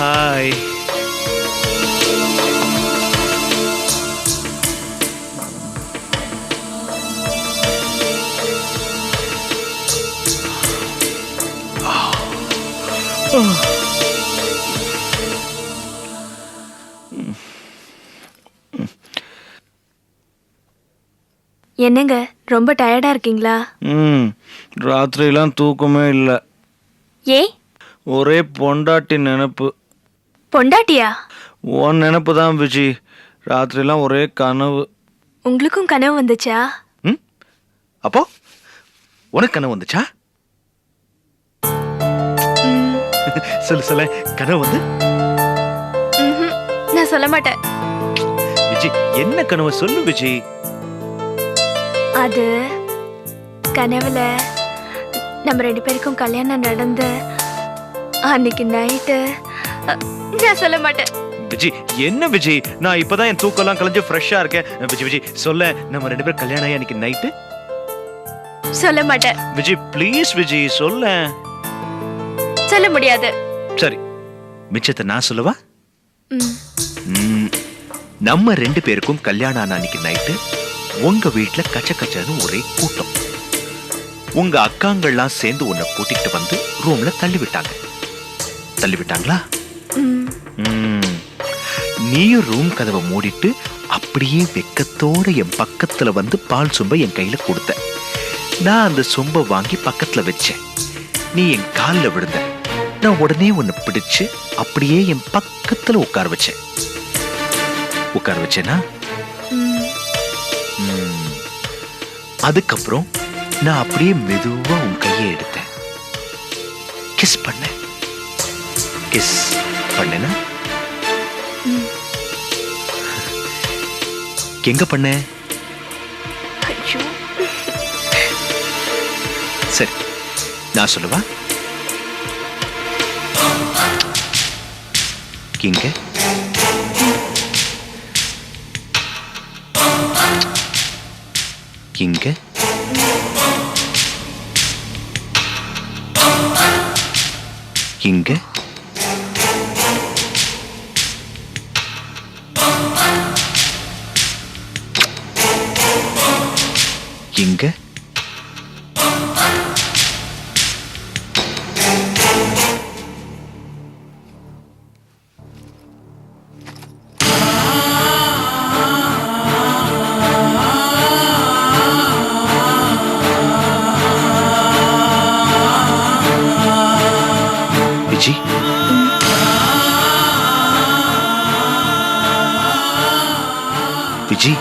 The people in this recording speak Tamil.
ஹாய். என்னங்க ரொம்ப டயர்டா இருக்கீங்களா? ராத்திரிலாம் தூக்கமே இல்லை. ஏ ஒரே பொண்டாட்டி நினப்பு. பொண்டாட்டியா? உன் நினப்பு தான் விஜி. ராத்திரிலாம் ஒரே கனவு. உங்களுக்கும் கனவு வந்துச்சா? அப்போ உனக்கு கனவு வந்துச்சா? சொல்லு சொல்ல, கனவு வந்து நான் சொல்ல மாட்டேன். விஜி, என்ன கனவு சொல்லு விஜி. அது கனவுல நம்ம 2 பேருக்கும் கல்யாணம் நடந்து அன்னைக்கு நைட்டு. நான் சொல்ல மாட்டேன். விஜி, என்ன விஜி, நான் இப்பதான் என் தூக்கம்லாம் கலைஞ்சு ஃப்ரெஷ்ஷா இருக்கேன். விஜி விஜி சொல்ல, நம்ம 2 பேரும் கல்யாணம் ஆகி அன்னைக்கு நைட்டு. சொல்ல மாட்டேன். விஜி ப்ளீஸ் விஜி சொல்ல. சொல்ல முடியாது. சரி, மிச்சத்தை நான் சொல்லவா? நம்ம 2 பேருக்கும் கல்யாணம் ஆன அன்னைக்கு நைட்டு உங்க வீட்டுல கச்ச கச்சன்னு ஒரே கூட்டம். உங்க அக்காங்கள்லாம் சேர்ந்து உன்னை கூட்டிட்டு வந்து ரூம்ல தள்ளி விட்டாங்களா? நீயும் ரூம் கதவை மூடிட்டு அப்படியே வெக்கத்தோட என் பக்கத்துல வந்து பால் சொம்ப என் கையில கொடுத்த. நான் அந்த சொம்ப வாங்கி பக்கத்துல வச்சேன். நீ என் காலில் விழுந்த. நான் உடனே உன்னை பிடிச்சு அப்படியே என் பக்கத்துல உட்கார வச்சேனா? அதுக்கப்புறம் நான் அப்படியே மெதுவா உன் கையை எடுத்தேன். கிஸ் பண்ணேனா? எங்க பண்ண? சரி, நான் சொல்லவா? இங்க இங்க இங்க இங்க விஜி, விஜி